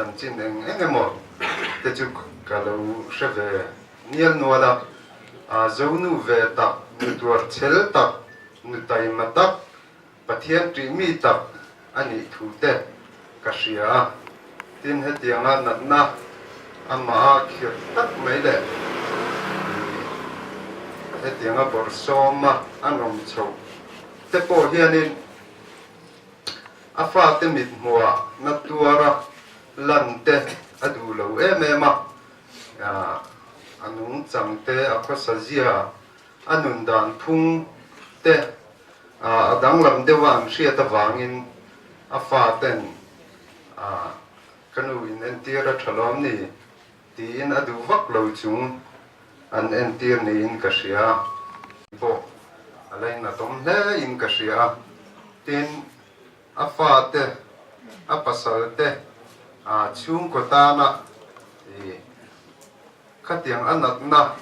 chan chin eng emo te chu kalau shave nial nuala a zonu ve tak nu tur chel tak nu tai matak pathian tri mi tak ani thu te kashia tin hetianga natna ama khir tak mai le hetianga borsoma anom chho te po hianin afa te mit mua natuara lante adu lo emema anung changte akosazia anun dan phung te adang lam dewan ria ta wangin afa ten kanu in entira thalom ni tin adu vak lo chung an entir ni in kashia bo alain na tom le in kashia tin afa te apasal te chung kotana khatiang anat na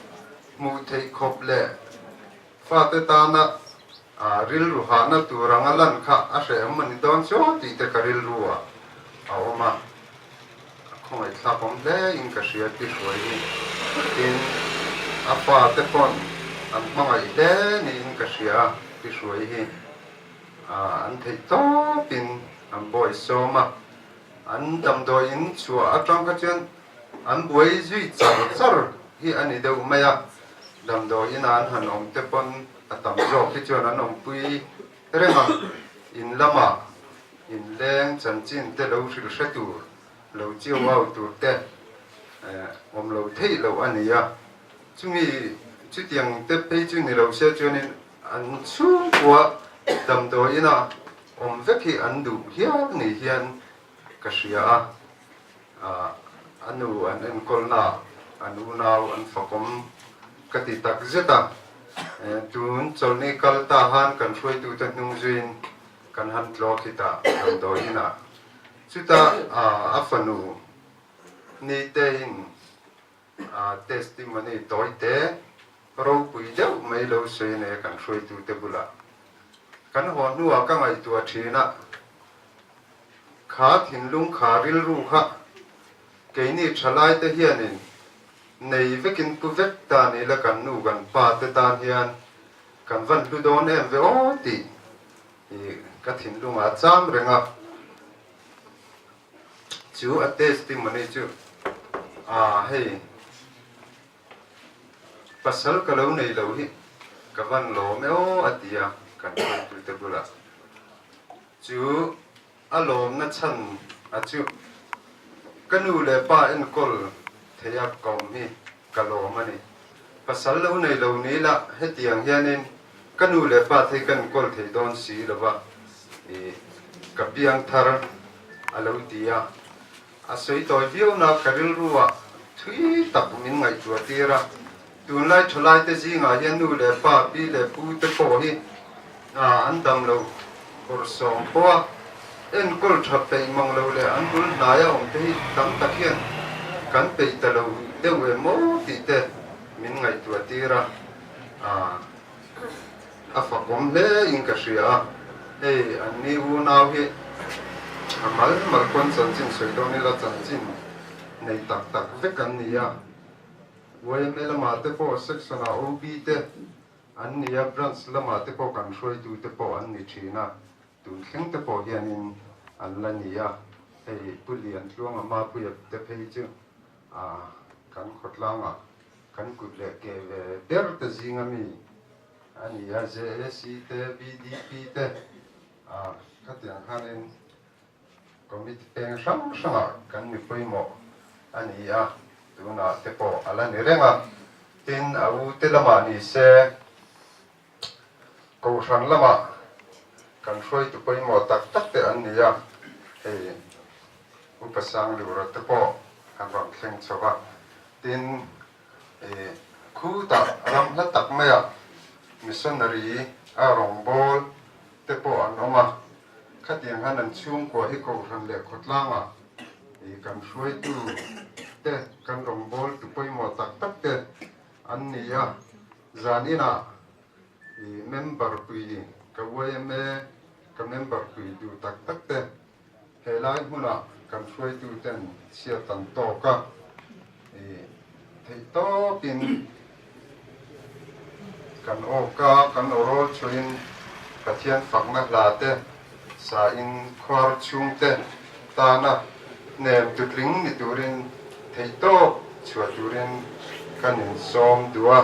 mu thei khop le fa te tana ril ruhana turangalan kha ashe mani don cho ti te karil ruwa awma khoi thapom le in kashia ti shoi tin apa te pon an mangai le ni in kashia ti shoi hi an thei to pin an boy soma an dam do in chua atang ka chen an boy zui char hi ani deu maya dam do in an hanom te pon atam zo ki chuan an om pui renga in lama in leng chan chin te lo sil shetur lo chiu au tur te om lo thei lo ania chumi chu tiang te pe chu ni lo se chuan in an chu kwa dam do ina om veki an du hian ni hian kashia anu an en kolna anu nau an fakom kati tak zeta tun cholni kalta han kan hroi tu ta hnung zuin kan han tlo kita kan do ina chuta afanu ni te in testimony toite ro pui deuh mai lo seine kan hroi tu te bula kan ho nuwa ka ngai tu thina kha thinlung kharil ru kha keini thalai te hianin nei vekin pu vek ta ni la kan nu kan pa te tan hian kan van lu don em ve o ti ka thinlung a cham renga chu a testimony chu hei pasal kalau nei lo hi ka van lo me o atia kan tu te bula chu alom na chan chu kanu le pa en kol theya kom hi kalo mani pasal lo nei lo ni la hetiang hianin kanu le pa thei kan kol thei don si lova kapiang thar alo tia asoi toy view na karil ruwa thui tak min ngai chu tira tun lai tholai te ji nga hian nu le pa pi le pu te ko hi an dam lo kor som po en kol thap pe mong lo le an bul na ya om te tam tak hian kan pe ta lo de we mo ti te min ngai tu tira fa kom le in ka ria an ni u na hi amal mal kon chan chin soi do ni la chan chin nei tak tak ve kan ni ya we me la ma te po section a ob te an ni ya branch la ma te po kan hroi tu te po an ni thina tun thleng te po hianin an la ni ya pulian tluang ama pu te phei chu kan khotlanga kan kut le ke ve der te zinga mi ani ya JSC te BDP te katiang hanin committee peng sang kan mi poimo ani ya tuna te po ala ni renga tin au te lama ni se ko san lama kan hroi tu poimo tak tak te an ni ya upasang libro te po kan ram thleng chowa tin khu ta ram la tak maya missionary rong bol te po an oma khatiang hanan chung ko hi ko ran le khotlanga kan hroi tu te kan rong bol tu poimo tak tak te an ni ya zanina member pui ka we me ka member pui du tak tak te helai huna kan froi tu ten sia tan to ka thei to pin kan o ka kan orol chuin pathian fakna la te sa in khwar chung te ta na nem tutling ni turin thei to chua turin kan in som dua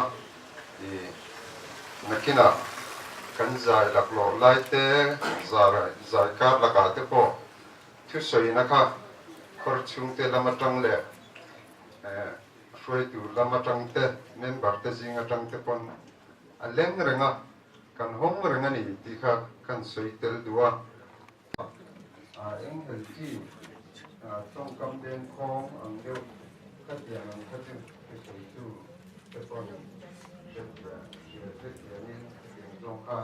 nakina kan zai lak lo lai te zai kar laka te po thu soi na kha khwar chung te lama tang le froi tu lama tang te member te zinga tang te pon a leng renga kan hong renga ni ti kha kan soi tel dua eng hel chi tong kam den khong ang deu khat yang ang khat te soi tu te pon te ni dong kha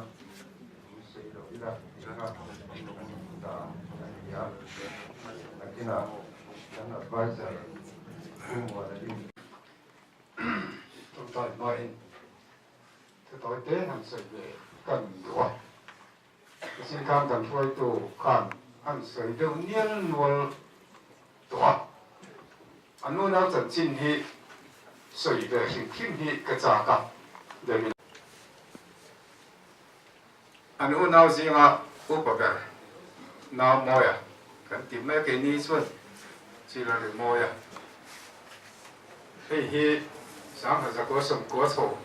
soi lo ila ha ta ya nakina kan advisor wa la di tôi nói nói tôi đến hàng sợi về cần đuổi xin tham cần phơi tù cần hàng sợi đều nhiên luôn đuổi anh muốn nói chân chính hi sợi về hình kim hi cái giá cả để mình anh muốn nói gì mà u bạc cái nào mua à cần tìm mấy cái ní xuân chỉ là để mua à hi sáng hôm sau có sum có sầu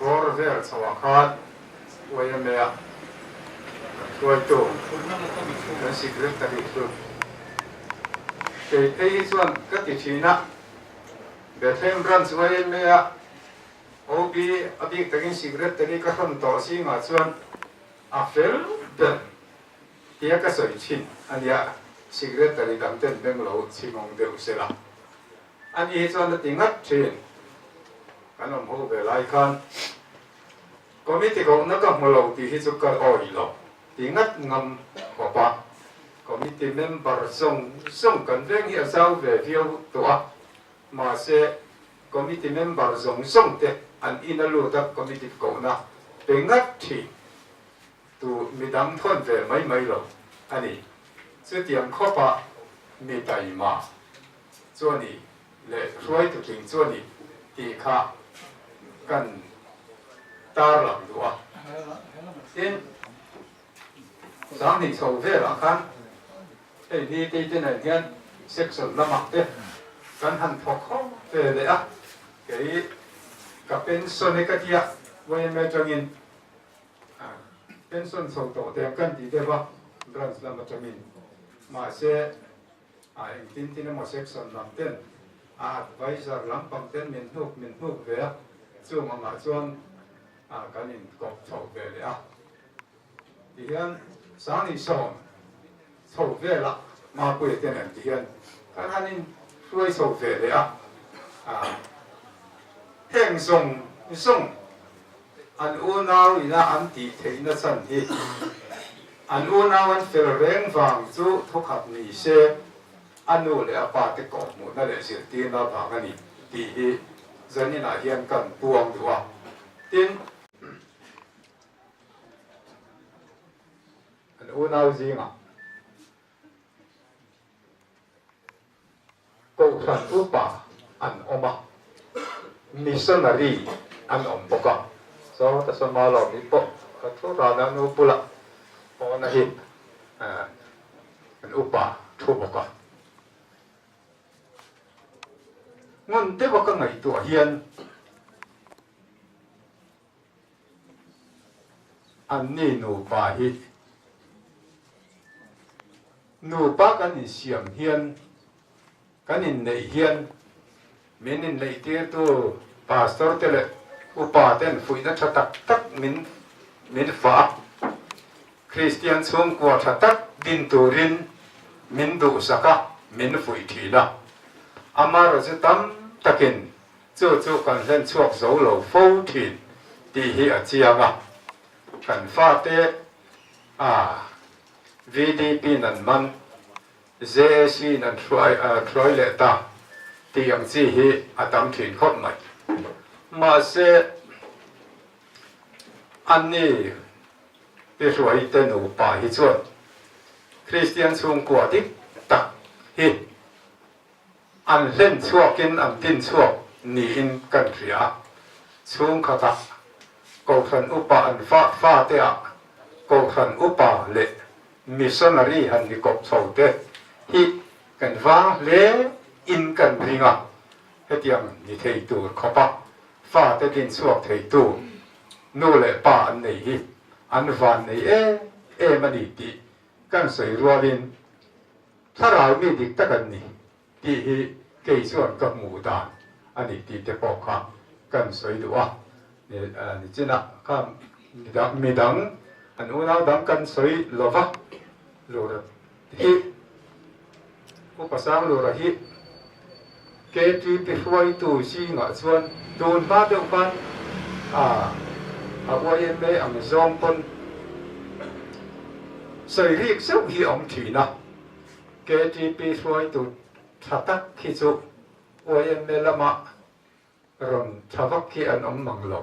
bor về sau khát quay mẹ quay tù cái secret tại đi thì thấy xuân các cái chuyện á để thêm rắn quay mẹ obi abi cái secret tại đi các phần tổ sĩ mà xuân phèn đến tiếc cái sợi chín anh ya secret tại đi làm tên bên lầu chỉ mong đều sẽ là anh ấy xuân là tiếng ngắt chuyện kan om ho be lai khan committee ko na ka molo ti hi chu ka oi lo ti ngat ngam ko pa committee member song kan veng hi sao về phiêu tua mà se committee member song te an ina lu ta committee ko na pe ngat thi tu mi dam thon về mai lo ani chu tiang kho pa mi tai ma chu ni le roi tu ting chu ni ti kha kan tar lam dua tin sáng thì sầu về là kan cái đi cái này hian section lamak te kan han thok kho về le a cái pension cái kia với mẹ cho in pension sầu tổ te kan đi te ba branch lam cho in mà sẽ tin tin mà section lam ten advisor lam pang ten min huk về chu mà chuan cái nhìn cột sầu về đấy thì hiện sáng thì sầu về là mà quên tên này thì hiện cái nhìn xuôi sầu về đấy hẹn song anh u nào thì là anh tỷ thấy nó sẵn thì anh u nào anh phải rèn vàng chú thuốc hạt nỉ xe anh u lại ba cái cột một nó để xử tiền nó vào cái này thì dân như là hiện cần buông đúng không? Tin anh u nào gì mà câu thần u bà anh oma missionary anh om boka so ta so ma lo ni po ka thu ra na nu pula po na hi anh u bà thu boka ngon te boka ngai tu hian anh ni nu pa hi nu pa kan ni siam hian kan in nei hian min in nei te tu pastor te le upa ten fui na tha tak min fa Christian chung kwa tha tak din turin min du saka min fui thina amar ze tam takin chu kan len chuak zo lo fo thin ti hi a chianga kan fa te VDP nan man JC nan try le ta tiang chi hi atam thin khop mai mà sẽ anh ấy để rồi tên nó bà hi chuột Christian chung của đi tak hi an len chuakin an tin chuak ni in kan ria chung khata ko khan upa an fa te a ko khan upa le missionary han ni kop chho te hi kan va le in kan ringa hetiang ni thei tur khopa fa te tin chuak thei tu nu le pa an nei hi an van nei e mani ti kan soi rualin tharau mi dik takan ni ti hi kei chuan ka mu dan ani ti te pok kha kan soi duwa ni china ka midang an una dang kan soi lova lo ra hi ko pasang lo ra hi ke ti pe huai tu si nga chuan tun ba de pan a wai me ang zong pon soi rik sau hi om thi na ke ti pe huai tu thatak khi chu wai me lama ron thavak khi an om mang lo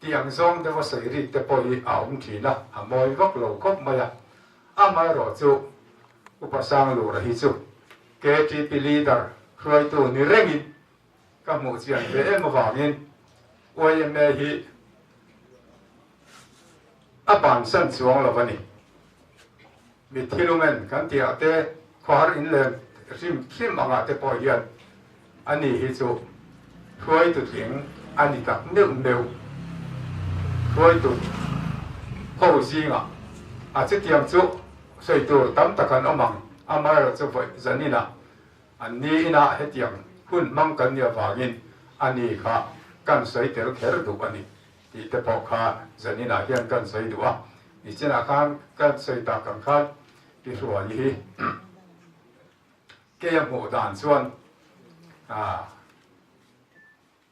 tiang zong de wa soi rik te poi a om thi na a moi vak lo kop maya a mai ro chu upasang lo ra hi chu ke ti pe leader huai tu ni rengin ka mu chian ve em awangin wai me hi a ban san chuang lo vani mi thilumen kan ti ate khwar in len rim anga te po hian ani hi chu huai tu thing ani tak meu huai tu ho zinga a che tiang chu soi tur tam takan omang amar chu voi zanina ani ina hetiang hun mang kan ya wangin ani kha kan soi ter kher du ani ti te po kha zanina hian kan soi du a ni chena kan kan soi ta kan khan ti rual hi ke ya mo dan chuan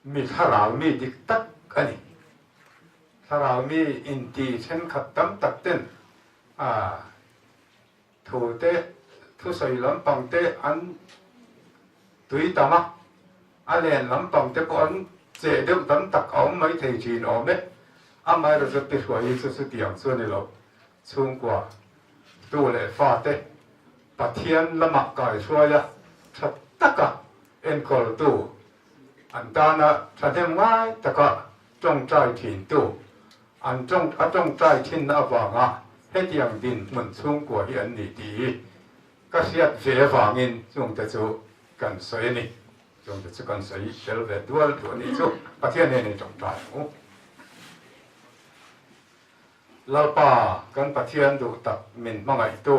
mi tharau mi dik tak ani tharau mi in ti chen khat tam tak ten thu te thu soi lam pang te an tui tama a len lam pang te ko an che deuh tam tak om mai thei chin om me a mai ro zat te huai su tiang chuan ni lo chung kwa tu le fa te pathian lama kai hruaya that taka en kol tu an dana thatem ngai taka trong trai thin tu an trong trai thin na awanga hetiang din mun chung kwa hi an ni ti ka siat ve wangin chung te chu kan soi ni chung te chu kan soi tel ve dual tu ni chu pathian ne ni trong trai u lalpa kan pathian du tak min mangai tu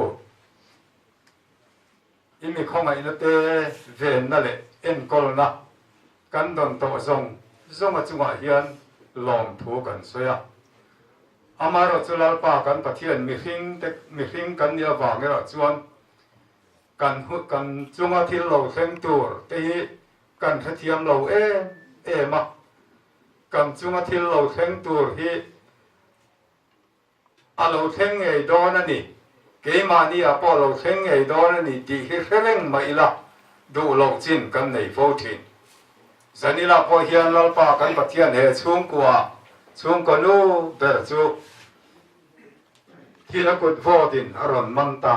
imi khongai na te ven na le en kol na kan don to zong a chunga hian lom thu kan soya amaro chu lalpa kan pathian mi hring kan nia wangera chuan kan hu kan chunga thil lo thleng tur te hi kan thathiam lo ma kan chunga thil lo thleng tur hi alo thleng ngei don ani ke mani a po lo thleng ngei don ani ti hi hreng mai la du lo chin kan nei fo thin zanila po hian lalpa kan pathian he chung ko nu ber chu thila kut vodin aron manta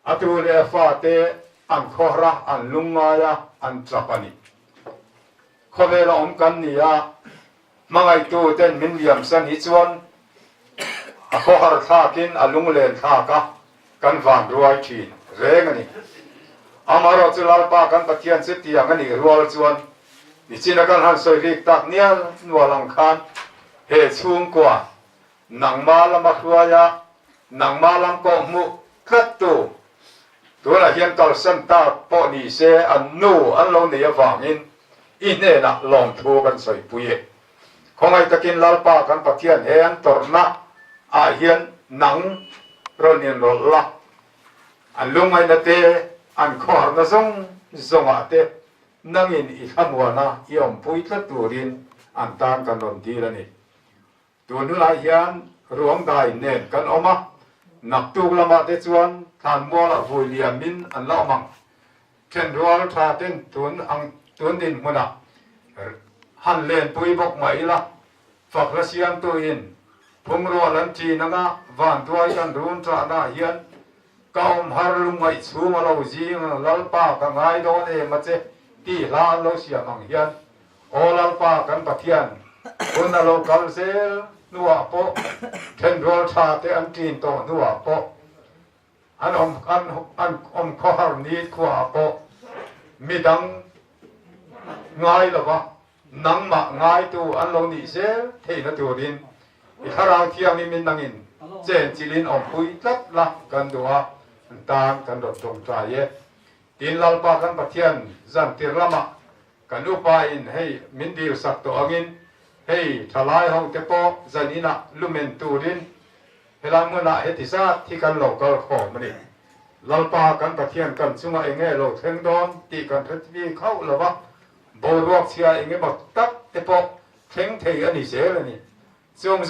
atu le fa te an khora an lungaya an trapani khovela om kan nia mangai tu ten min liam san hi chuan a khohar thakin a lung len thaka kan van ruai thin reng ani amaro chu lalpa kan pathian che tiang ani rual chuan ni china kan han soi rik tak nial nualang khan he chung kwa nangma lama hruaya nangma lam ko mu khat tu la hian kal san ta po ni se an nu an lo nei awangin ine na lom thu kan soi puye khongai takin lalpa kan pathian he an torna a hian nang ronin rolla an lungai na te an khor na zonga te nangin I hamwana iom pui tla turin an tan kan ron dirani tunu la hian ruang dai nen kan oma nak tu lama te chuan than mo la voi liamin an la mang chen rual tha ten tun din muna han len pui bok mai la fak la siam tu in phung ro lan chi nanga van tuai kan run tra na hian cao har lung mai chu ma lo ji lal pa ka ngai do ne ma che ti la lo sia mang hian o lal pa kan pathian un na lo kal sel nuwa po then rol tha te an tin to nuwa po an om kho har ni khwa po mi dang ngai lo ba nang ma ngai tu an lo ni se thei na tu rin i thara thiam mi min nangin chen chilin om pui tlat la kan duwa tan kan rot tong tra ye tin lal pa kan pathian zan tir lama kan upa in hei min dil sak to angin hei thalai ho te po zanina lumen turin helam muna hetisa thi kan local kho mani lal pa kan pathian kan chunga enge lo theng don ti kan thatwi khau lawa bo ruak sia enge ma tak te po theng thei ani se lani chung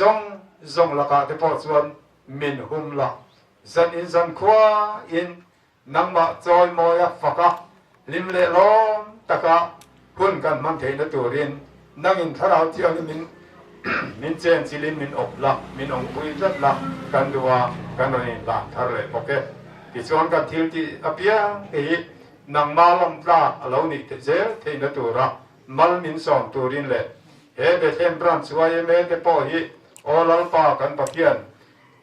zong laka te po chuan min hum la zan in zan khwa in nangma choi moya faka lim le lom taka hun kan man thei na turin nangin tharau thiang min min chen chilin min op la min ong pui rat la kan duwa kan oni la thar le poke ti chuan kan thil ti apia hi nang malam la alo ni te zel thei na tura mal min som turin le he be them bran chuai me te po hi olal pa kan pathian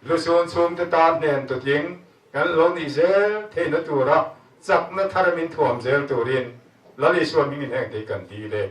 lusun sum te ta nen tu ting kan lo ni zel thei na tura chak na thar min thuam zel turin lali suan min heng te kan ti le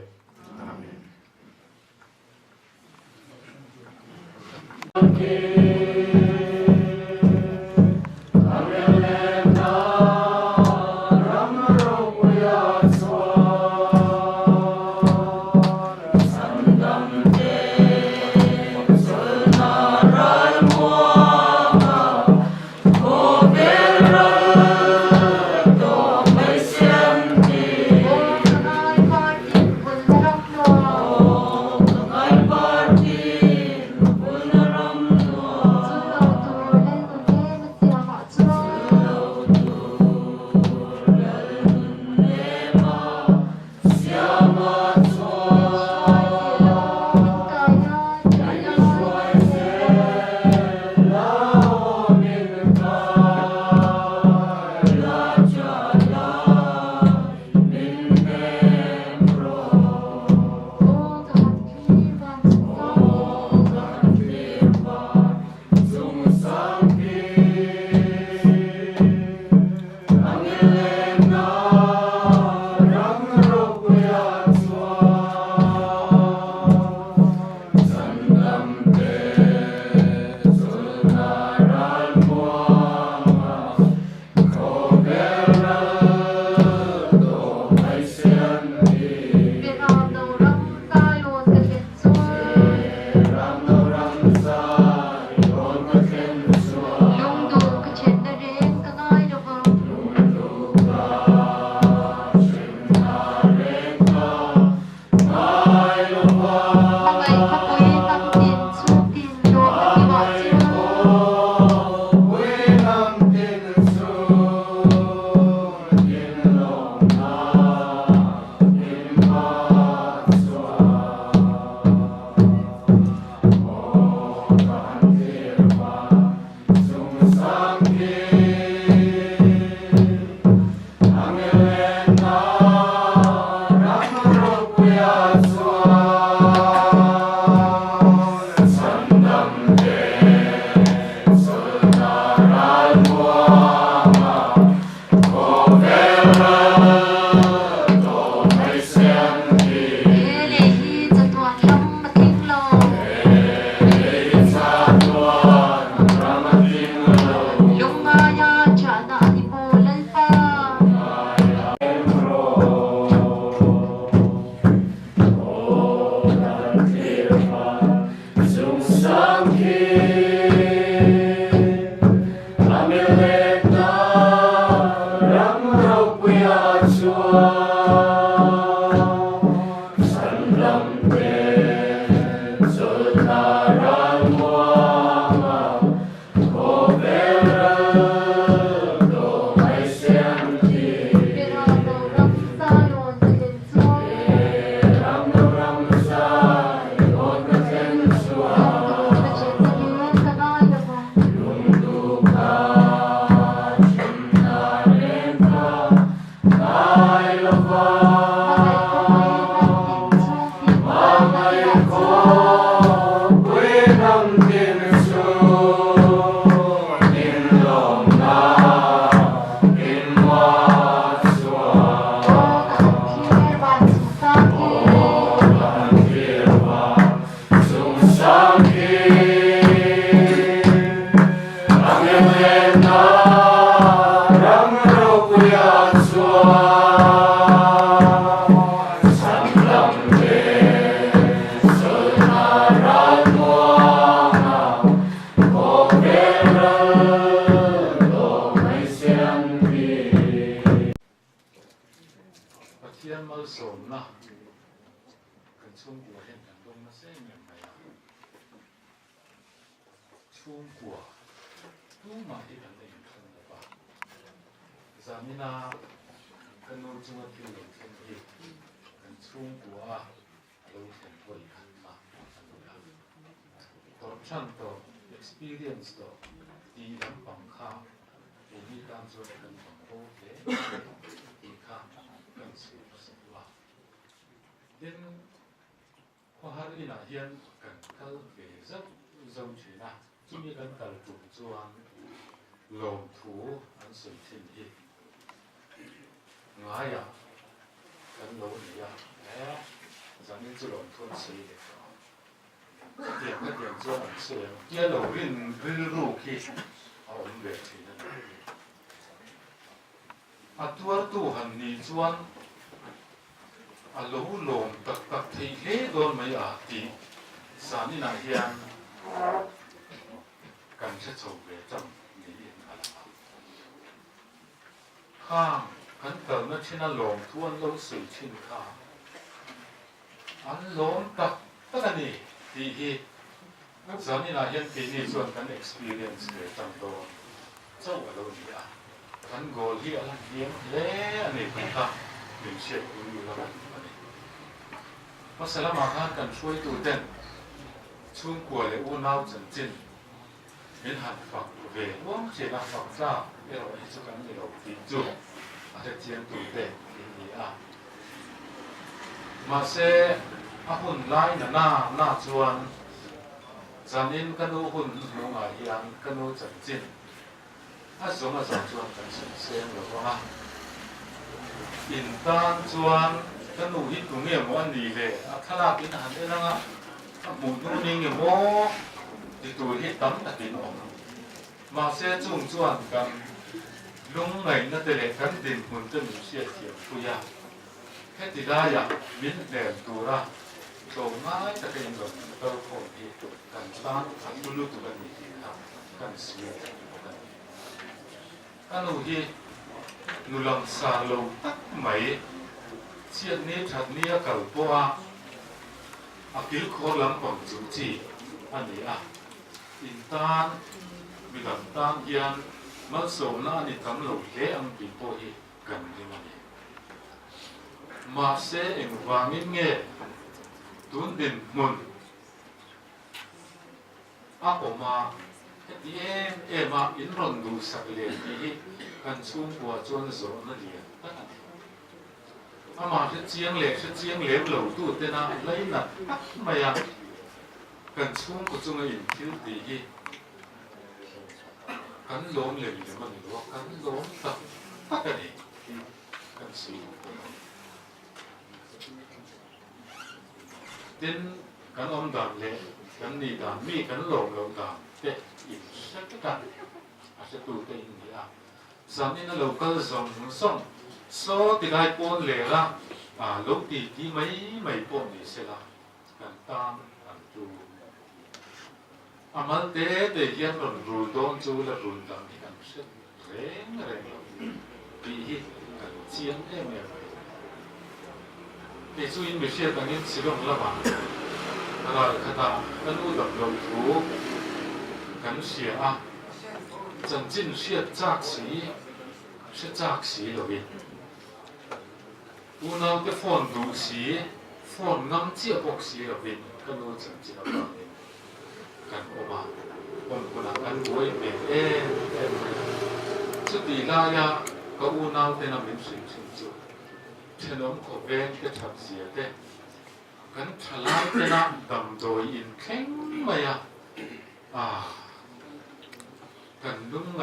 kal som na kan chung kwa hen kan dong na se mem mai chung kwa tu ma hi kan dei kan da ba zamina kan no chung ti lo chen hi kan chung kwa lo chen poi kan ma corruption to experience to di lam pang kha ini kan so kan pang ho ke di kha kan si se wa din ko har ina hian kan kal ve zat zong chi na kimi kan kal tu chuan lom thu an sui thin hi ngaya kan lo ni ya zanin chu lom thun si de điểm các điểm cho bản sự kia đầu viên rưu khi họ ổn về thì tua tu hành ni chuan lỗ lồng tắc tắc thấy thế đôi mấy thì sáng đi này hiền cần sẽ chầu về trong lý khang hắn tờ nó trên lồng thuan lâu sự trên khang anh lồng tắc tất cả này thì giờ này là hiện kỳ nàyส่วนกัน experience เลยตั้งตัวเจ้าอะไรนี่อ่ะกันโกลที่อะไรเลี้ยงเล่อันนี้เป็นข้าหนึ่งเชือกอยู่แล้วกันอันนี้เพราะสารมาข้ากันช่วยตัวเด่นช่วงกว่าเลยอู้น้าวจนจินเห็นหันฝักเวว่างเจ้าฝักจ้าเราไอ้เจ้ากันเราติดจุอาจจะเจียงตัวเด่นนี่อ่ะมาเสหุ่นไล่หน้าชวนจานินกันดูหุ่นลงอายันกันดูจัดจินสองชวนกันเสียงหรือว่าอินตานชวนกันดูฮิตตรงนี้มันดีเลยถ้าเรากินอาหารได้แล้วหมูนู่นนี่เงี้ยโม่ที่ตัวฮิตตั้มตะกินออกมาเสียจุ่มชวนกันลุงไหนนั่นแต่เด็กกันดินหุ่นจะมีเสียเสียคุยแค่ที่ได้อย่างมิ้นแดงตัวละโฉมง่ายแต่เป็นแบบเราโผล่ที่กันบ้านขันลุตัวกันนี่ครับกันเสียกันหนูที่หนูลำซาโลตักไหมเชียนนี้ชัดนี้กับปัวอากิลโคลำของจูจีอันนี้อินตานมีลำตานยันมันโซน่านี่ทำหลุดเละอันปีโป้ที่กันที่มันมาเสเองวางเงี้ยตุนดินมุนออกมาที่มาอินรอนดูสักเลี้ยที่กันชุ่มหัวจวนโซนนั่นเลี้ยมาเจียงเหล็กเหลวตู้เต้นอะไรนั่นไม่ยังกันชุ่มก็จงอินทิวดีกันล้มเหลวมันหรือว่ากันล้มตักกันนี่กันสีดินกันอมดำเลยกันนี่ดำมีกันหลงดำเด็กอินสักกันอาจจะตูเต็งนี่สามีนั่นเราก็ส่งโซ่ติดได้ปนเลยละลูกที่ไม่ปนนี่เสียละกันตามกันจูมันเด็กยังรูดอนจูและรูดำนี่กันเสียเร่งปีกันเชียงเนี่ย你注意没些等于启动了吧？看到跟路的路途，跟写整进写扎起了边，我那个放毒起，放啱接博起了边，跟路整进了边，跟我嘛，我那跟我一边这地拉呀，个我那在那边水清楚。ฉนมขบเวนก็ฉับเสียได้กันฉลาดแต่ละดำโดยอินแข็งมากันลุงไง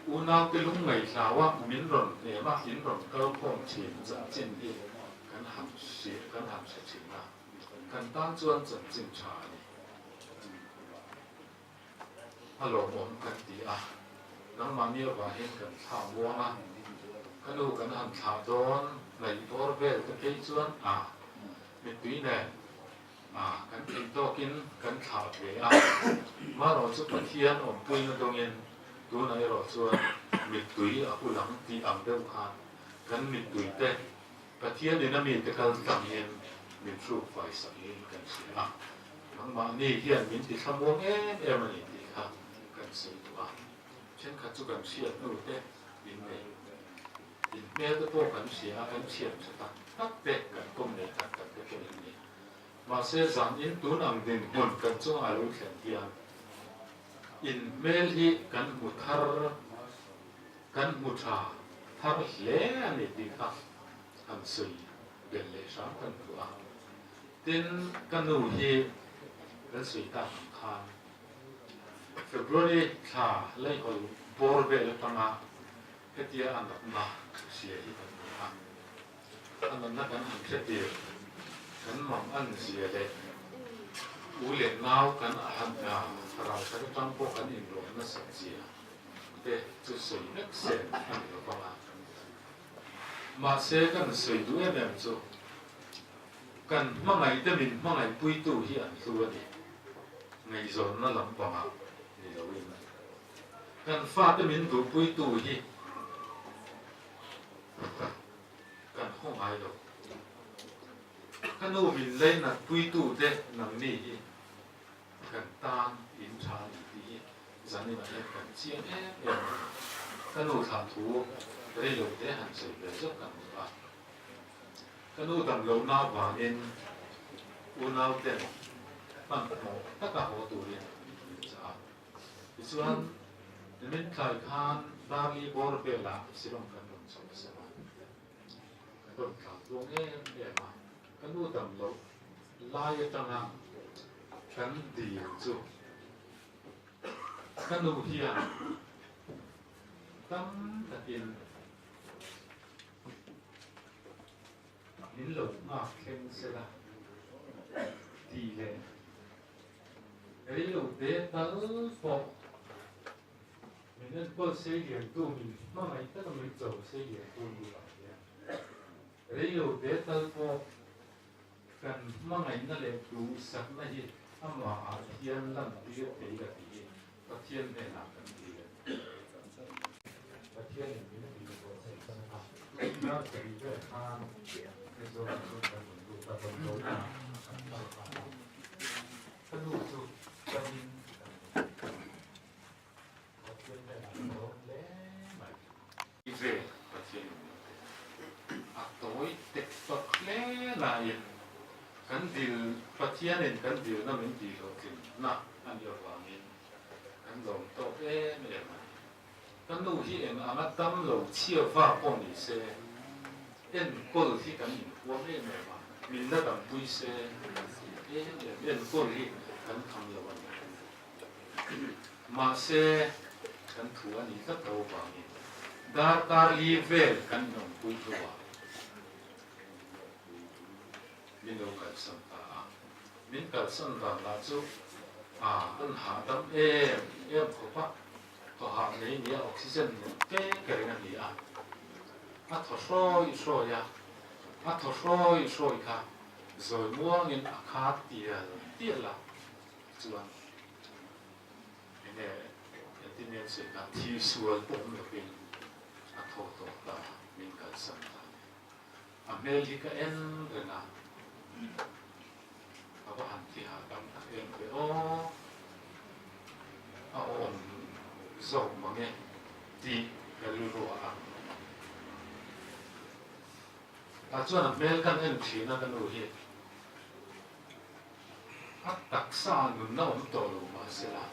อูนาวเป็นลุงไงสาวมิ้นรอนเนี่ยมาหินรอนก็พงเฉียนจะจินอีกันหันเสียกันหันเสียจริงนะกันตั้งจวนจะจินชานี่ฮัลโหลผมกันดีน้องมาเมียว่าเห็นกันข่าววัวนะกันดูกันหันข่าวโดนในบริเวณตะเกียงส่วนมีตุ้ยเนี่ยกันกินโตกินกันข่าวเวมาเราจะไปเที่ยงอมตุ้ยนั่นตรงนี้ตัวไหนเราส่วนมีตุ้ยผู้หลังที่อ่ำเดิมผ่านกันมีตุ้ยเต้ ประเทศนี้น่ะมีแต่การทำเองมีสูบไฟสักเองกันเสียบางมานี่ที่อันมีติดขโมยมันนี่ติดครับกันเสียตัวเช่นขัดจุกันเสียนู่นเด้ดินเมย์ดินเมย์ตัวกันเสียกันเสียสักตักเด็กกันก้มเลยตักเด็กกันนี่มาเสียสันอินตุนอังดินหมดกันจ้องอารมณ์เขียนเทียนอินเมลฮีกันมุทาร์กันมุทาทาร์เล่นี่ติดครับอันสุยเดินเลยสามกันตัวดินกันนู่นฮีกันสุยตามคานเฟบรุรีข่าเล่คนบอร์เบลตั้งอ่ะเฮตีอันนั้นมาเสียที่กันอ่ะอันนั้นนักกันอันเสียกันมั่งอันเสียเลยอุเลนนาวกันอันเราใช้ตั้งพวกกันอินโดนั่นสักเสียเด็กจะสุยนักเสียอันนี้ก็มามาเสียกันสุยด้วยแบบจูกันมั่งไงแต่มินมั่งไงปุยตู้ที่อันตัวนี้ไงโซนนั่นลำบากนี่เราวิ่งกันฟาแต่มินดูปุยตู้ที่กันห้องไอ้เรากันดูมินเล่นน่ะปุยตู้เด็กนั่งนี่กันตามอินชาดีจันนี่มันเล่นกันเชียงกันดูถามถูได้หลุดได้หันสุดเลยสักกันว่ากันดูตำรวจน้าบางเอ็นอุณาเต็มมันโหตะกะโหตัวเรียนจ้าส่วนมินคลายคานบาลีบอร์เบล่าสิลงกันลงสองเสมาต้นขาลงมากันดูตำรวจลายตั้งอ่ะฉันดีจุกันดูเฮียตั้งแต่อินนิลงมากเข้มเสียละดีเลยไอ้ลูกเด็กตาฟอกมันนั่นก็เสียเงินตู้มีมาไม่ต้องมีโจเสียเงินตู้มีอะไรเนี่ยไอ้ลูกเด็กตาฟอกกันมาไงนั่นแหละดูสักไม่ใช่ถ้ามาเทียนลำดีก็ดีก็ดีก็เทียนได้หนักกันดีเลยก็เทียนอย่างนี้ไม่ดีก็ใส่สังกัดน่าจะดีด้วยทางในโซนกันดูตะวันตกก็ดูสุดก็ยินก็เทียนได้หนักโดนแล้วไหมอีเว่ก็เทียนอ่ะตัวเด็กตกแล้วนายกันดิลปัจจัยนั้นกันดิลนั่นมันดีก็ขึ้นนะอันเดียวกันนี้กันลงโตไม่ได้ไหมกันดูที่เอ็มอามาตั้มเราเชี่ยวฟ้าปนนี่เสียเอ็นก็ที่กันอินหัวไม่ได้ไหมมินนั่นกันปุยเสียเอ็นก็ที่กันทำแล้ววันมาเสียกันถัวนี่ก็โตกว่านี้ดาร์การลีเวลกันนองปุยตัวมินเอากัดสันตามินกัดสันตาลาจูอันหาตั้มขบปะก็หาในนี้ออกซิเจนเก๋เกินกันดีทศโซยทศโซยค่ะโซยม่วงอินอาคาเตียละจวนเนี่ยที่เนี่ยสิค่ะที่ส่วนผมเนี่ยเป็นทศตามินกัดสันตาอเมริกาเอ็นเลยนะเขาก็หันที่หากันเองไปเอาส่งมาเนี่ยดีกันรู้ว่าแต่ส่วนอเมริกันเอ็นทีนั่นกันรู้เหตุตักษาหนุนน้ำตัวลงมาเสียละ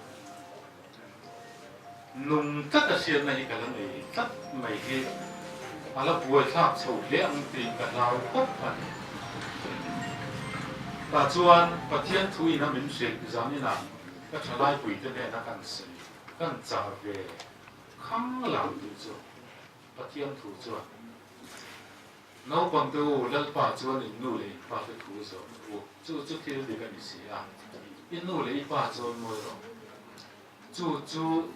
นุ่งตัดเสียในกันเลยตัดไม่เหตุอะไรบัวชาติสูเลี้ยงตีกันเราพบกันแต่ส่วนประเทศทุยนั้นมันเสียจำนี่นะก็จะไล่ปุ๋ยตัวเนี่ยนักการศึกกันจ่าเวข้างหลังดูจ้ะประเทศทุยจ้ะน้องคนดูแล้วป่าจ้ะนี่นู่นเลยป่าไปทุยจ้ะโอ้จู่ที่เด็กกันนี่สิอินนู่นเลยป่าจ้ะมั่วหรอจู่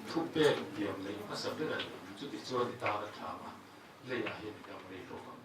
ทุบเปลือกเดียวเลยมาสับเรื่องจู่ที่จ้ะที่ตาเราทำเลยเห็นกันไม่รู้กัน